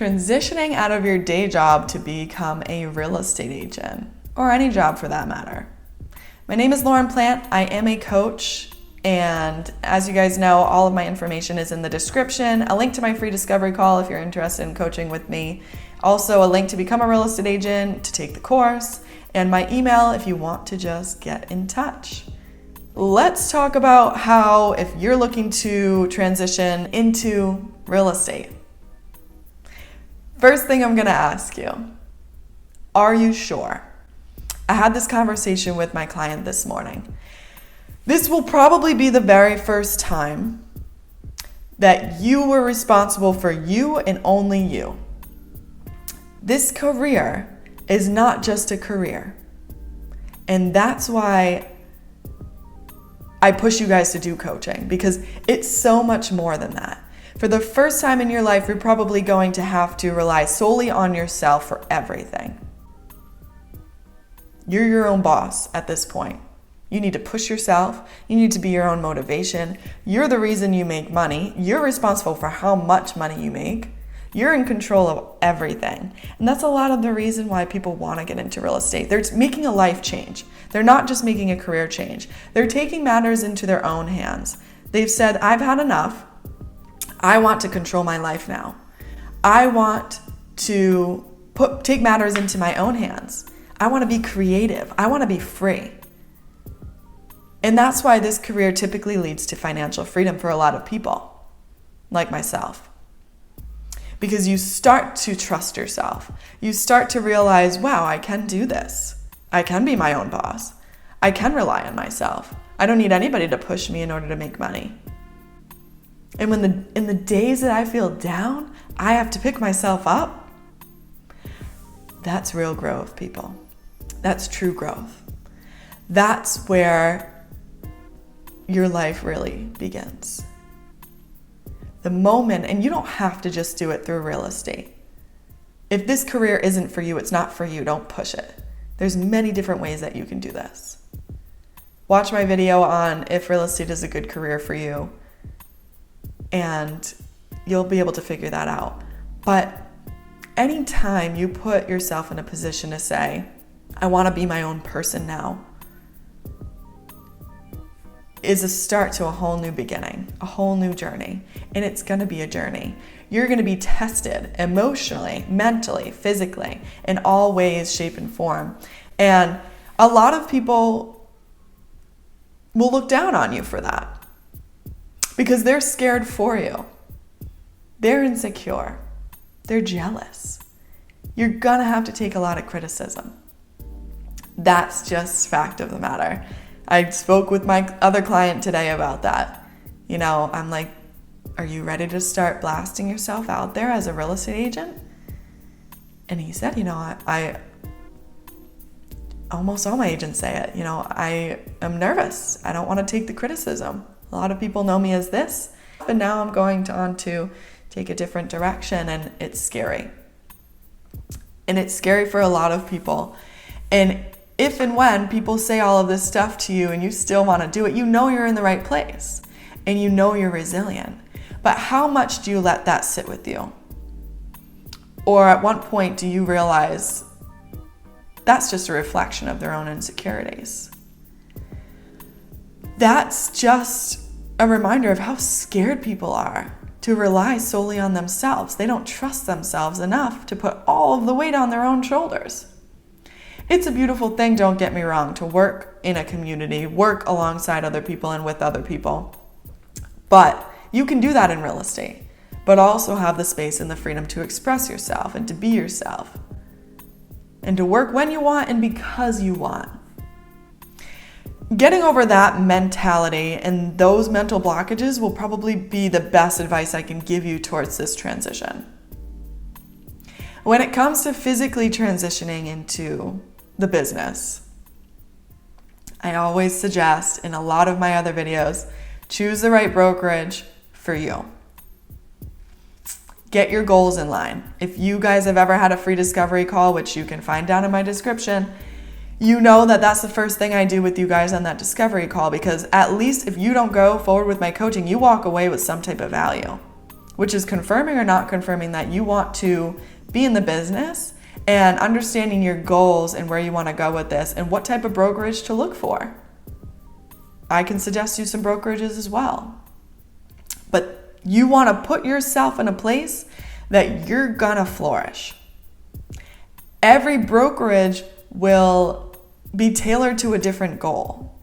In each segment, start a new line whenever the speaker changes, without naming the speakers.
transitioning out of your day job to become a real estate agent, or any job for that matter. My name is Lauren Plant. I am a coach, and as you guys know, all of my information is in the description. A link to my free discovery call if you're interested in coaching with me. Also, a link to become a real estate agent, to take the course, and my email if you want to just get in touch. Let's talk about how, if you're looking to transition into real estate. First thing I'm gonna ask you, are you sure? I had this conversation with my client this morning. This will probably be the very first time that you were responsible for you and only you. This career is not just a career. And that's why I push you guys to do coaching, because it's so much more than that. For the first time in your life, you're probably going to have to rely solely on yourself for everything. You're your own boss at this point. You need to push yourself. You need to be your own motivation. You're the reason you make money. You're responsible for how much money you make. You're in control of everything. And that's a lot of the reason why people want to get into real estate. They're making a life change. They're not just making a career change. They're taking matters into their own hands. They've said, I've had enough. I want to control my life now. I want to take matters into my own hands. I want to be creative. I want to be free. And that's why this career typically leads to financial freedom for a lot of people, like myself. Because you start to trust yourself. You start to realize, wow, I can do this. I can be my own boss. I can rely on myself. I don't need anybody to push me in order to make money. And in the days that I feel down, I have to pick myself up. That's real growth, people. That's true growth. That's where your life really begins. The moment, and you don't have to just do it through real estate. If this career isn't for you, it's not for you, don't push it. There's many different ways that you can do this. Watch my video on if real estate is a good career for you, and you'll be able to figure that out. But anytime you put yourself in a position to say, I want to be my own person now, is a start to a whole new beginning, a whole new journey. And it's going to be a journey. You're going to be tested emotionally, mentally, physically, in all ways, shape, and form. And a lot of people will look down on you for that because they're scared for you. They're insecure. They're jealous. You're going to have to take a lot of criticism. That's just fact of the matter. I spoke with my other client today about that. I'm like, are you ready to start blasting yourself out there as a real estate agent? And he said, I almost all my agents say it. I am nervous. I don't want to take the criticism. A lot of people know me as this, but now I'm going on to take a different direction, and it's scary. And it's scary for a lot of people. And if and when people say all of this stuff to you and you still want to do it, you're in the right place and you're resilient. But how much do you let that sit with you? Or at what point do you realize that's just a reflection of their own insecurities? That's just a reminder of how scared people are to rely solely on themselves. They don't trust themselves enough to put all of the weight on their own shoulders. It's a beautiful thing, don't get me wrong, to work in a community, work alongside other people and with other people. But you can do that in real estate, but also have the space and the freedom to express yourself and to be yourself and to work when you want and because you want. Getting over that mentality and those mental blockages will probably be the best advice I can give you towards this transition. When it comes to physically transitioning into the business, I always suggest in a lot of my other videos, choose the right brokerage for you. Get your goals in line. If you guys have ever had a free discovery call, which you can find down in my description, you know that that's the first thing I do with you guys on that discovery call, because at least if you don't go forward with my coaching, you walk away with some type of value. which is confirming or not confirming that you want to be in the business, and understanding your goals and where you want to go with this and what type of brokerage to look for. I can suggest you some brokerages as well. But you want to put yourself in a place that you're gonna flourish. Every brokerage will be tailored to a different goal.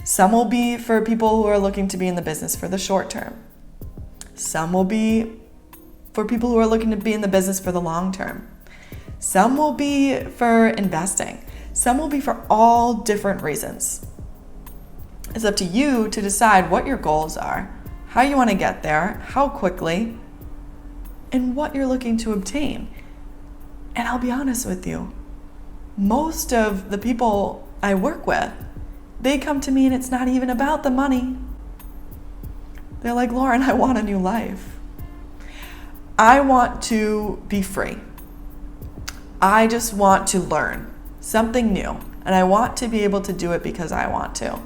Some will be for people who are looking to be in the business for the short term. Some will be for people who are looking to be in the business for the long term. Some will be for investing. Some will be for all different reasons. It's up to you to decide what your goals are, how you want to get there, how quickly, and what you're looking to obtain. And I'll be honest with you, most of the people I work with, they come to me and it's not even about the money. They're like, Lauren, I want a new life. I want to be free. I just want to learn something new, and I want to be able to do it because I want to.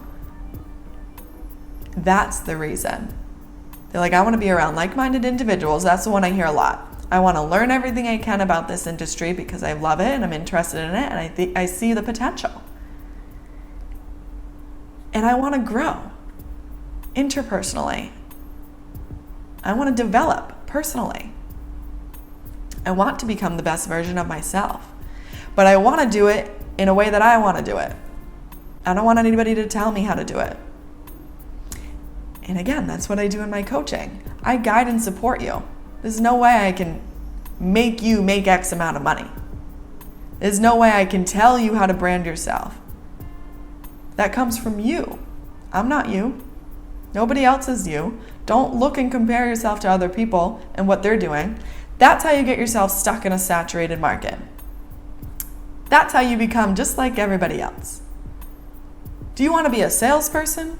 That's the reason. They're like, I want to be around like-minded individuals. That's the one I hear a lot. I want to learn everything I can about this industry because I love it and I'm interested in it, and I see the potential. And I want to grow interpersonally. I want to develop personally. I want to become the best version of myself. But I want to do it in a way that I want to do it. I don't want anybody to tell me how to do it. And again, that's what I do in my coaching. I guide and support you. There's no way I can make you make X amount of money. There's no way I can tell you how to brand yourself. That comes from you. I'm not you. Nobody else is you. Don't look and compare yourself to other people and what they're doing. That's how you get yourself stuck in a saturated market. That's how you become just like everybody else. Do you want to be a salesperson?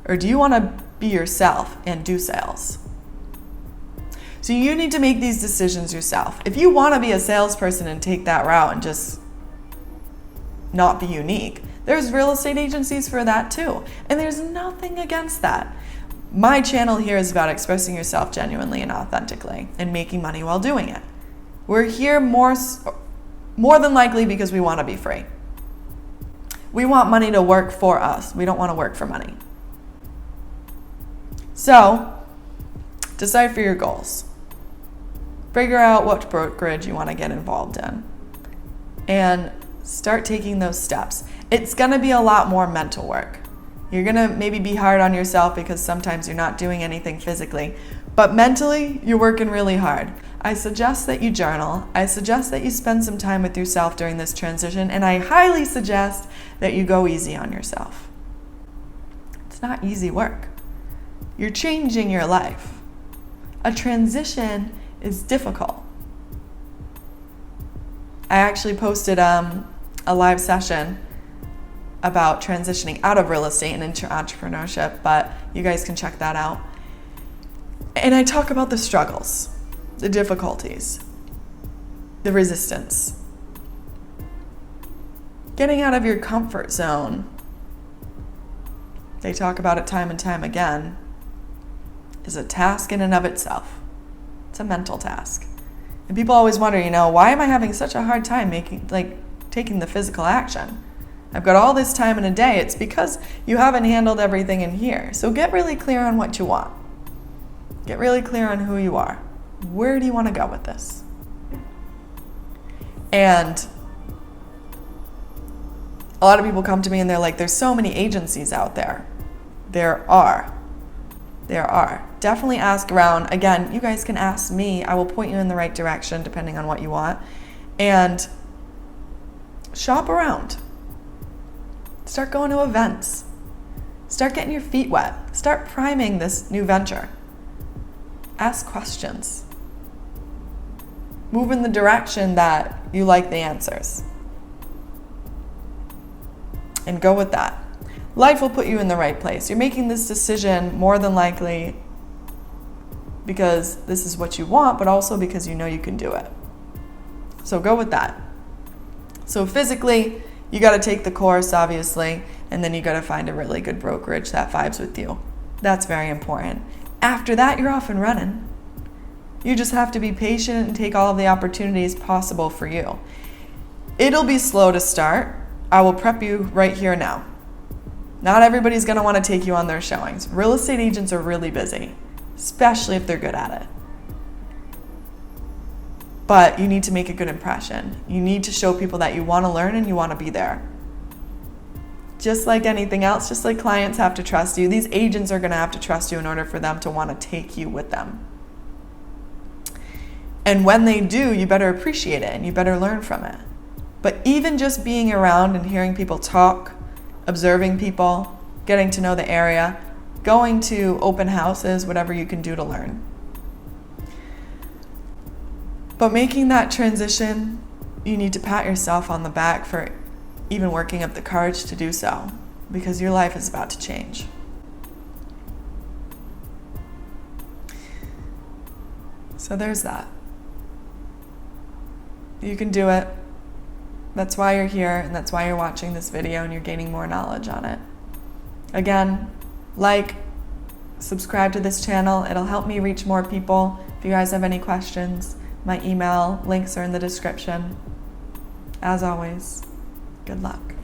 Or do you want to be yourself and do sales? So you need to make these decisions yourself. If you want to be a salesperson and take that route and just not be unique, there's real estate agencies for that too. And there's nothing against that. My channel here is about expressing yourself genuinely and authentically and making money while doing it. We're here more than likely because we want to be free. We want money to work for us. We don't want to work for money. So, decide for your goals. Figure out what brokerage you want to get involved in. And start taking those steps. It's going to be a lot more mental work. You're going to maybe be hard on yourself because sometimes you're not doing anything physically. But mentally, you're working really hard. I suggest that you journal. I suggest that you spend some time with yourself during this transition. And I highly suggest that you go easy on yourself. It's not easy work. You're changing your life. A transition is difficult. I actually posted a live session about transitioning out of real estate and into entrepreneurship, but you guys can check that out. And I talk about the struggles, the difficulties, the resistance. Getting out of your comfort zone, they talk about it time and time again, is a task in and of itself. It's a mental task. And people always wonder, why am I having such a hard time taking the physical action? I've got all this time in a day. It's because you haven't handled everything in here. So get really clear on what you want. Get really clear on who you are. Where do you want to go with this? And a lot of people come to me and they're like, there's so many agencies out there. There are. Definitely ask around. Again, you guys can ask me. I will point you in the right direction depending on what you want. And shop around. Start going to events. Start getting your feet wet. Start priming this new venture. Ask questions. Move in the direction that you like the answers. And go with that. Life will put you in the right place. You're making this decision more than likely because this is what you want, but also because you know you can do it. So go with that. So physically, you got to take the course, obviously, and then you got to find a really good brokerage that vibes with you. That's very important. After that, you're off and running. You just have to be patient and take all of the opportunities possible for you. It'll be slow to start. I will prep you right here now. Not everybody's going to want to take you on their showings. Real estate agents are really busy, especially if they're good at it. But you need to make a good impression. You need to show people that you want to learn and you want to be there. Just like anything else, just like clients have to trust you, these agents are going to have to trust you in order for them to want to take you with them. And when they do, you better appreciate it and you better learn from it. But even just being around and hearing people talk, observing people, getting to know the area, going to open houses, whatever you can do to learn. But making that transition, you need to pat yourself on the back for even working up the courage to do so, because your life is about to change. So there's that. You can do it. That's why you're here, and that's why you're watching this video and you're gaining more knowledge on it. Again, subscribe to this channel. It'll help me reach more people. If you guys have any questions, my email links are in the description. As always, good luck.